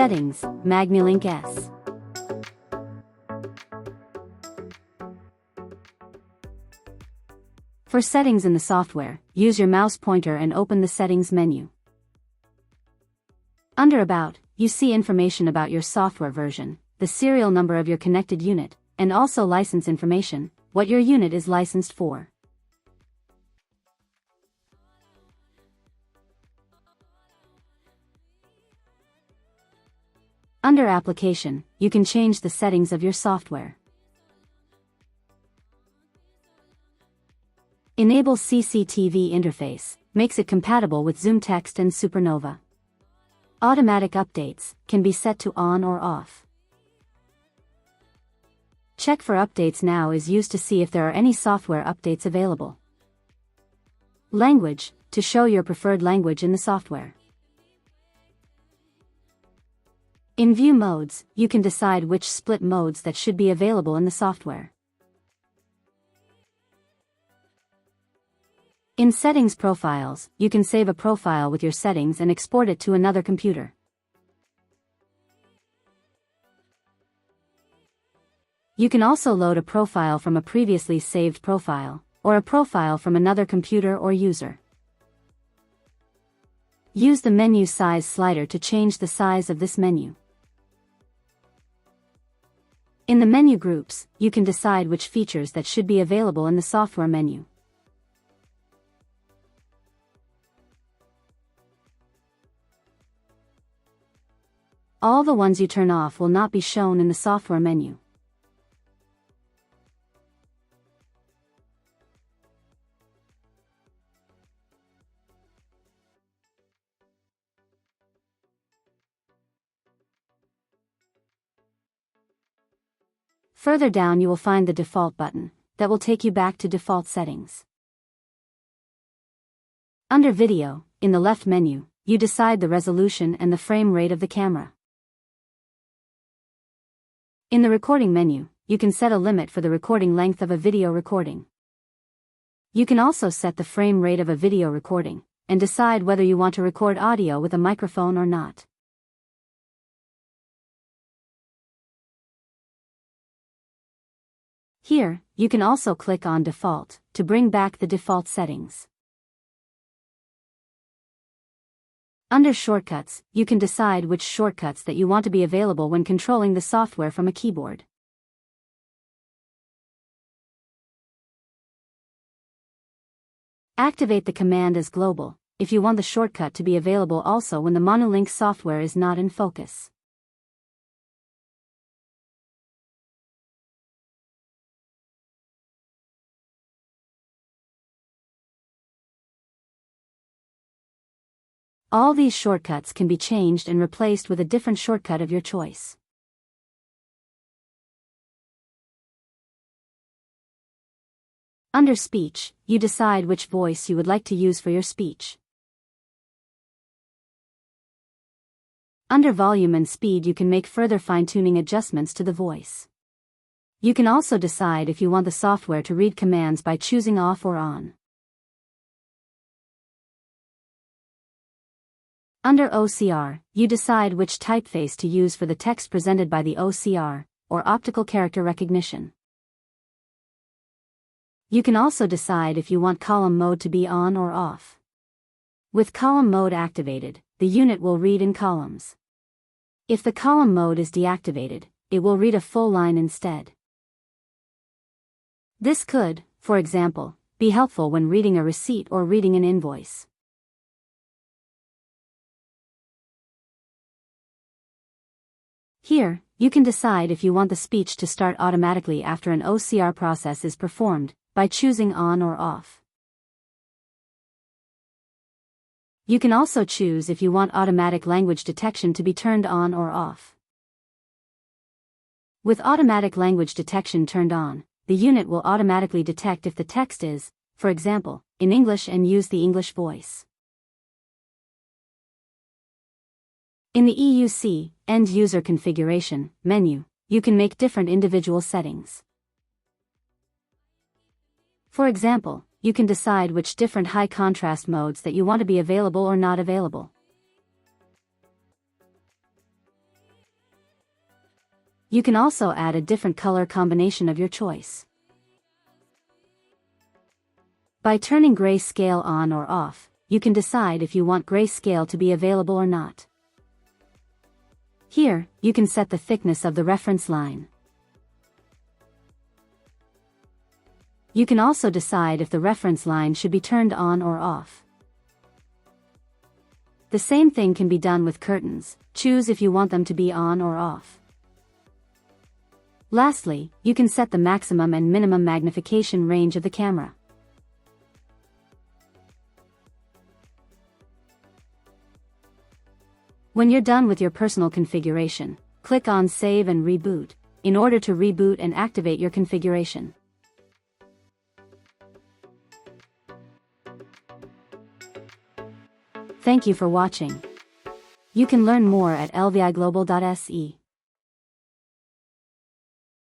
Settings, MagniLink S. For settings in the software, use your mouse pointer and open the Settings menu. Under About, you see information about your software version, the serial number of your connected unit, and also license information, what your unit is licensed for. Under Application, you can change the settings of your software. Enable CCTV interface, makes it compatible with Zoom Text and Supernova. Automatic updates, can be set to on or off. Check for updates now is used to see if there are any software updates available. Language, to show your preferred language in the software. In View Modes, you can decide which split modes that should be available in the software. In Settings Profiles, you can save a profile with your settings and export it to another computer. You can also load a profile from a previously saved profile, or a profile from another computer or user. Use the menu size slider to change the size of this menu. In the menu groups, you can decide which features that should be available in the software menu. All the ones you turn off will not be shown in the software menu. Further down you will find the Default button, that will take you back to default settings. Under Video, in the left menu, you decide the resolution and the frame rate of the camera. In the Recording menu, you can set a limit for the recording length of a video recording. You can also set the frame rate of a video recording, and decide whether you want to record audio with a microphone or not. Here, you can also click on Default, to bring back the default settings. Under Shortcuts, you can decide which shortcuts that you want to be available when controlling the software from a keyboard. Activate the command as global, if you want the shortcut to be available also when the MagniLink software is not in focus. All these shortcuts can be changed and replaced with a different shortcut of your choice. Under Speech, you decide which voice you would like to use for your speech. Under Volume and Speed you can make further fine-tuning adjustments to the voice. You can also decide if you want the software to read commands by choosing off or on. Under OCR, you decide which typeface to use for the text presented by the OCR, or optical character recognition. You can also decide if you want column mode to be on or off. With column mode activated, the unit will read in columns. If the column mode is deactivated, it will read a full line instead. This could, for example, be helpful when reading a receipt or reading an invoice. Here, you can decide if you want the speech to start automatically after an OCR process is performed, by choosing on or off. You can also choose if you want automatic language detection to be turned on or off. With automatic language detection turned on, the unit will automatically detect if the text is, for example, in English and use the English voice. In the EUC, End User Configuration, menu, you can make different individual settings. For example, you can decide which different high contrast modes that you want to be available or not available. You can also add a different color combination of your choice. By turning grayscale on or off, you can decide if you want grayscale to be available or not. Here, you can set the thickness of the reference line. You can also decide if the reference line should be turned on or off. The same thing can be done with curtains. Choose if you want them to be on or off. Lastly, you can set the maximum and minimum magnification range of the camera. When you're done with your personal configuration, click on Save and Reboot, in order to reboot and activate your configuration. Thank you for watching. You can learn more at lviglobal.se.